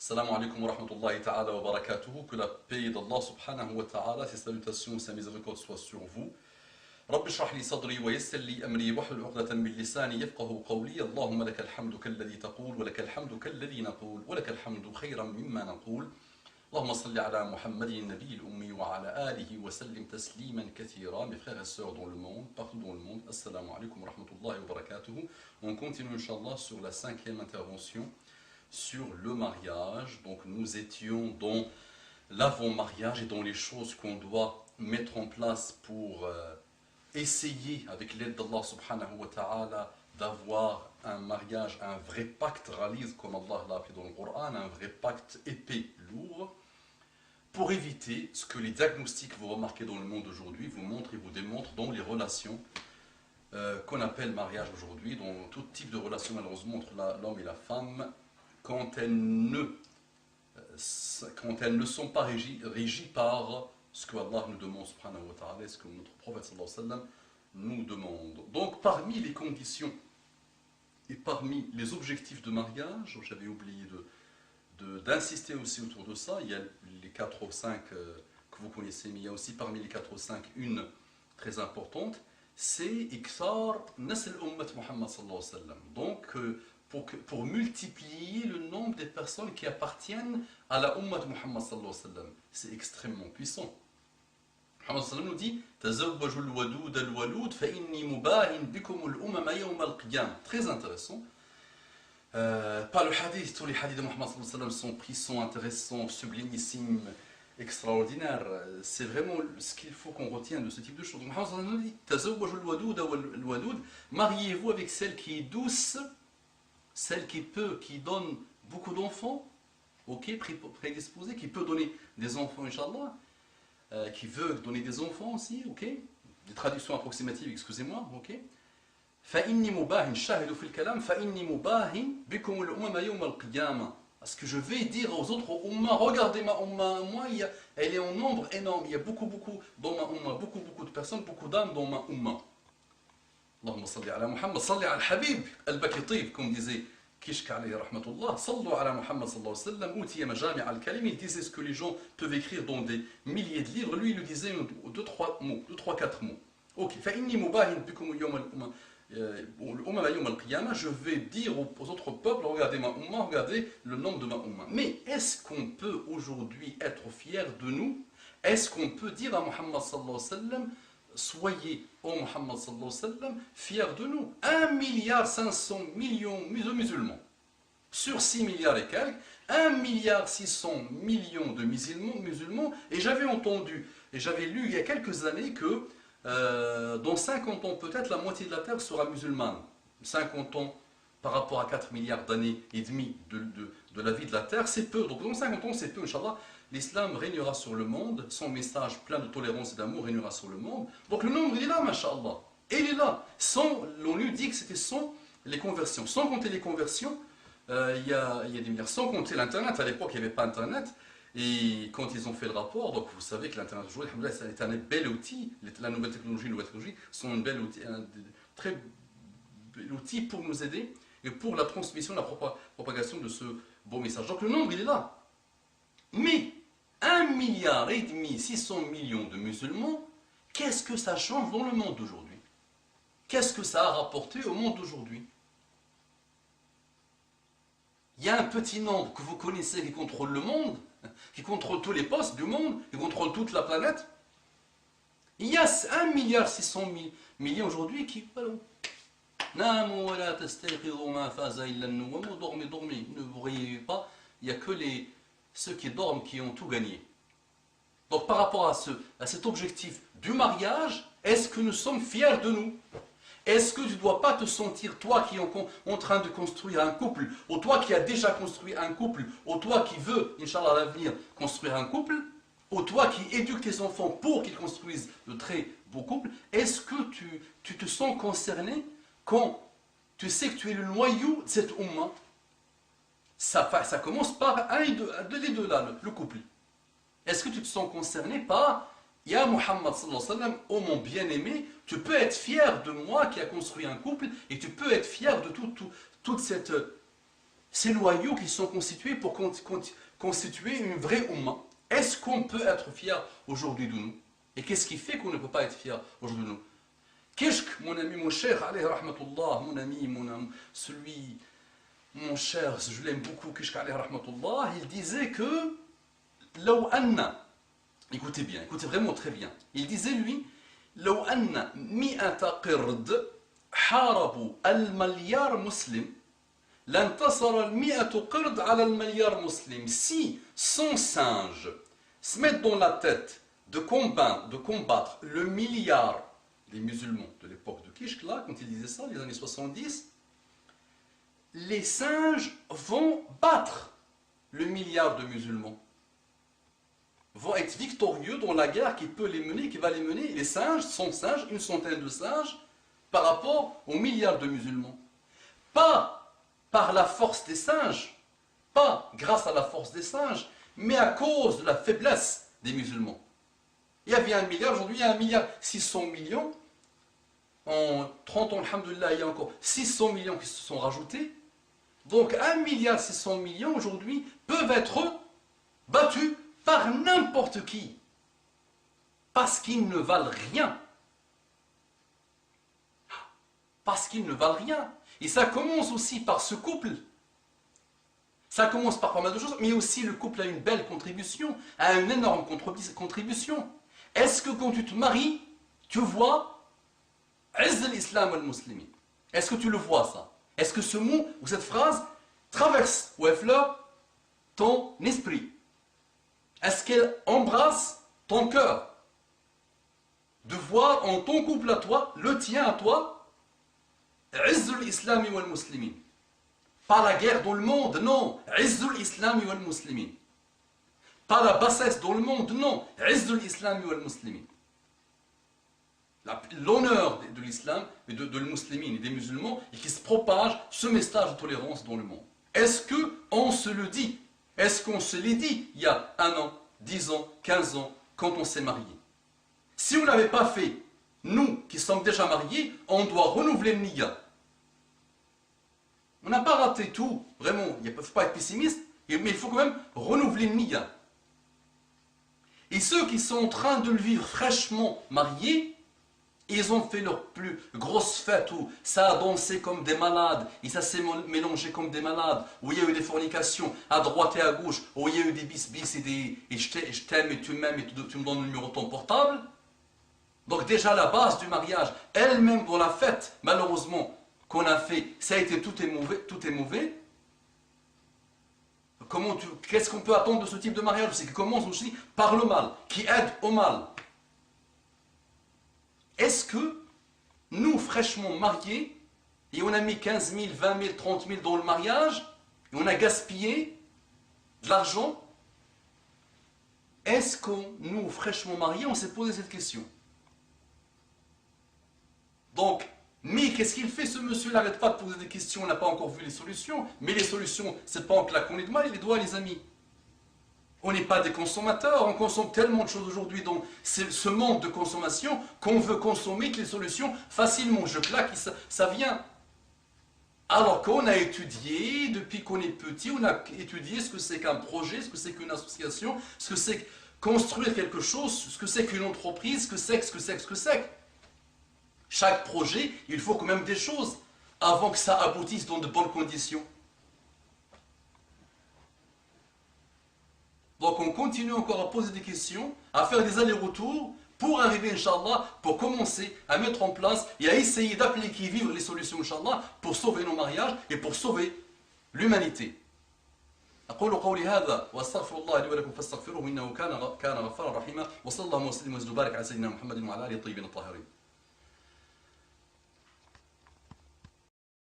Assalamu alaikum wa rahmatullahi ta'ala wa barakatuhu. Que la paix d'Allah subhanahu wa ta'ala, ses salutations et sa miséricorde soient sur vous. رب اشرح لي صدري ويسر لي أمري واحلل عقدة من لساني يفقهوا قولي اللهم لك الحمد كالذي تقول ولك الحمد كالذي نقول ولك الحمد خيرا مما نقول اللهم صل على محمد النبي الأمي وعلى آله وسلم تسليما كثيرا. Mes frères et sœurs dans le monde, partout dans le monde, Assalamu alaikum wa rahmatullahi wa barakatuhu. On continue Inch'Allah sur la cinquième intervention sur le mariage. Donc nous étions dans l'avant-mariage et dans les choses qu'on doit mettre en place pour essayer avec l'aide d'Allah subhanahu wa ta'ala d'avoir un mariage, un vrai pacte réalise comme Allah l'a appelé dans le Coran, un vrai pacte épais, lourd, pour éviter ce que les diagnostics vous remarquez dans le monde aujourd'hui vous montrent et vous démontrent dans les relations qu'on appelle mariage aujourd'hui, dans tout type de relation malheureusement entre l'homme et la femme, quand elles ne sont pas régies par ce que Allah nous demande subhanahu wa ta'ala, ce que notre prophète sallallahu alayhi wa sallam nous demande. Donc parmi les conditions et parmi les objectifs de mariage, j'avais oublié d'insister aussi autour de ça, il y a les 4 ou 5 que vous connaissez, mais il y a aussi parmi les 4 ou 5 une très importante, c'est Ikthar Nasl Ummat Muhammad sallallahu alayhi wa sallam. Donc pour multiplier le nombre des personnes qui appartiennent à la Ummat Muhammad sallallahu alayhi wa sallam. C'est extrêmement puissant. Muhammad sallallahu nous dit Tazawwaju al-wadud al-walud fa inni mubahin bikum al-umama yawm al-qiyam. Très intéressant. Pas le hadith, tous les hadiths de Muhammad sallallahu alayhi wa sallam sont pris, sont intéressants, sublimissimes, extraordinaires. C'est vraiment ce qu'il faut qu'on retienne de ce type de choses. Muhammad sallallahu alayhi wa sallam dit Tazawwaju al-wadud al-walud. Mariez-vous avec celle qui est douce, celle qui donne beaucoup d'enfants, ok, prédisposée, qui peut donner des enfants, Inch'Allah, qui veut donner des enfants aussi, ok, des traductions approximatives, excusez-moi, ok. فَإِنِّي مُبَاهٍ شَاهِدُ فِي الْكَلَامِ فَإِنِّي مُبَاهٍ بِكُمُ الْأُمَمَ يَوْمَ الْقِيَامَةِ. Parce que je vais dire aux autres umma, regardez ma umma, moi, elle est en nombre énorme, il y a beaucoup dans ma umma, beaucoup de personnes, beaucoup d'âmes dans ma umma. اللهم صل على محمد صل على الحبيب البكي طيب comme disait Kishk alayhi rahmatullah صلوا على محمد صلى الله عليه وسلم أوتي مجامع الكلم. Il disait ce que les gens peuvent écrire dans des milliers de livres, lui il le disait 2-3 mots, 2-3-4 mots. Ok, فإني مباهن بكم يوم الأمم يوم القيامة. Je vais dire aux autres peuples, regardez ma umma, regardez le nombre de ma umma. Mais est-ce qu'on peut aujourd'hui être fier de nous? Est-ce qu'on peut dire à Muhammad sallallahu alayhi wa sallam soyez, ô Muhammad sallallahu alayhi wa sallam, fiers de nous? 1,5 milliard de musulmans. Sur 6 milliards et quelques, 1,6 milliard de musulmans. Et j'avais entendu, et j'avais lu il y a quelques années que dans 50 ans, peut-être la moitié de la terre sera musulmane. 50 ans par rapport à 4 milliards d'années et demi de la vie de la terre, c'est peu. Donc dans 50 ans, c'est peu, Inch'Allah. L'islam régnera sur le monde, son message plein de tolérance et d'amour régnera sur le monde. Donc le nombre, il est là, masha'Allah. Et il est là. L'ONU dit que c'était sans les conversions. Sans compter les conversions, il y a des milliards. Sans compter l'Internet, à l'époque, il n'y avait pas Internet. Et quand ils ont fait le rapport, donc vous savez que l'Internet aujourd'hui, c'est un bel outil. La nouvelle technologie sont un très bel outil pour nous aider et pour la transmission, la propagation de ce beau message. Donc le nombre, il est là. Mais 1,5 milliard, 600 millions de musulmans, qu'est-ce que ça change dans le monde d'aujourd'hui? Qu'est-ce que ça a rapporté au monde d'aujourd'hui? Il y a un petit nombre que vous connaissez qui contrôle le monde, qui contrôle tous les postes du monde, qui contrôle toute la planète. Il y a 1,6 milliard aujourd'hui qui... Dormez, ne vous réveillez pas, il n'y a que ceux qui dorment qui ont tout gagné. Donc par rapport à cet objectif du mariage, est-ce que nous sommes fiers de nous? Est-ce que tu ne dois pas te sentir, toi qui es en train de construire un couple, ou toi qui as déjà construit un couple, ou toi qui veux, Inch'Allah à l'avenir, construire un couple, ou toi qui éduques tes enfants pour qu'ils construisent de très beaux couples, est-ce que tu te sens concerné quand tu sais que tu es le noyau de cette umma? Ça commence par les deux là, le couple. Est-ce que tu te sens concerné par Ya Muhammad sallallahu alayhi wa sallam, oh mon bien-aimé, tu peux être fier de moi qui a construit un couple et tu peux être fier de toute cette ces noyaux qui sont constitués pour constituer une vraie Ummah. Est-ce qu'on peut être fier aujourd'hui de nous? Et qu'est-ce qui fait qu'on ne peut pas être fier aujourd'hui de nous? Qu'est-ce que mon ami, mon cher, alayhi rahmatullah, mon ami, mon cher, je l'aime beaucoup, qu'est-ce qu'alayhi rahmatullah, il disait que, law anna, écoutez bien, écoutez vraiment très bien, il disait lui, law anna mi'ata qird harabu al-malyar muslim, l'antasara al-mi'atu qird ala al-malyar muslim. Si 100 singes se mettent dans la tête de combattre le milliard des musulmans de l'époque de Kishk, là, quand il disait ça, les années 70, les singes vont battre le milliard de musulmans, vont être victorieux dans la guerre qui peut les mener, qui va les mener, les singes, 100 singes, une centaine de singes, par rapport au milliard de musulmans. Pas par la force des singes, pas grâce à la force des singes, mais à cause de la faiblesse des musulmans. Il y avait 1 milliard, aujourd'hui il y a 1 milliard 600 millions. En 30 ans, alhamdoulilah, il y a encore 600 millions qui se sont rajoutés. Donc 1 milliard 600 millions aujourd'hui peuvent être battus par n'importe qui. Parce qu'ils ne valent rien. Parce qu'ils ne valent rien. Et ça commence aussi par ce couple. Ça commence par pas mal de choses, mais aussi le couple a une belle contribution, a une énorme contribution. Est-ce que quand tu te maries, tu vois Izz al-Islam al-Muslimin? Est-ce que tu le vois ça? Est-ce que ce mot ou cette phrase traverse ou effleure ton esprit? Est-ce qu'elle embrasse ton cœur? De voir en ton couple à toi, le tien à toi, Izz al-Islam wal-Muslimin. Pas la guerre dans le monde, non. Izz al-Islam wal-Muslimin. Pas la bassesse dans le monde, non. Izz al-Islam wal-Muslimin. L'honneur de l'islam et de l'muslimin et des musulmans et qui se propage ce message de tolérance dans le monde. Est-ce qu'on se le dit? Est-ce qu'on se l'est dit il y a 1 an, 10 ans, 15 ans, quand on s'est marié? Si on n'avait pas fait, nous qui sommes déjà mariés, on doit renouveler le niya. On n'a pas raté tout, vraiment, il ne faut pas être pessimiste, mais il faut quand même renouveler le niya. Et ceux qui sont en train de le vivre fraîchement mariés, ils ont fait leur plus grosse fête où ça a dansé comme des malades, et ça s'est mélangé comme des malades, où il y a eu des fornications à droite et à gauche, où il y a eu des bis-bis et je t'aime et tu m'aimes et tu me donnes le numéro de ton portable. Donc déjà la base du mariage, elle-même dans la fête, malheureusement, qu'on a fait, ça a été tout est mauvais. Qu'est-ce qu'on peut attendre de ce type de mariage? C'est qu'il commence aussi par le mal, qui aide au mal. Est-ce que nous, fraîchement mariés, et on a mis 15 000, 20 000, 30 000 dans le mariage, et on a gaspillé de l'argent, est-ce que nous, fraîchement mariés, on s'est posé cette question? Donc, mais qu'est-ce qu'il fait ce monsieur? Il n'arrête pas de poser des questions, on n'a pas encore vu les solutions, mais les solutions, c'est pas en claquant les doigts, les amis. On n'est pas des consommateurs, on consomme tellement de choses aujourd'hui, donc c'est ce manque de consommation qu'on veut consommer que les solutions facilement. Je claque, ça vient. Alors qu'on a étudié, depuis qu'on est petit, on a étudié ce que c'est qu'un projet, ce que c'est qu'une association, ce que c'est construire quelque chose, ce que c'est qu'une entreprise, ce que c'est. Chaque projet, il faut quand même des choses avant que ça aboutisse dans de bonnes conditions. Donc on continue encore à poser des questions, à faire des allers-retours pour arriver, Inch'Allah, pour commencer à mettre en place et à essayer d'appliquer, vivre les solutions, Inch'Allah, pour sauver nos mariages et pour sauver l'humanité. أقول قولي هذا وأستغفر الله لي ولكم فاستغفروه إنه كان غفارا رحيما وصلى الله وسلم وبارك على سيدنا محمد وعلى آله الطيبين الطاهرين.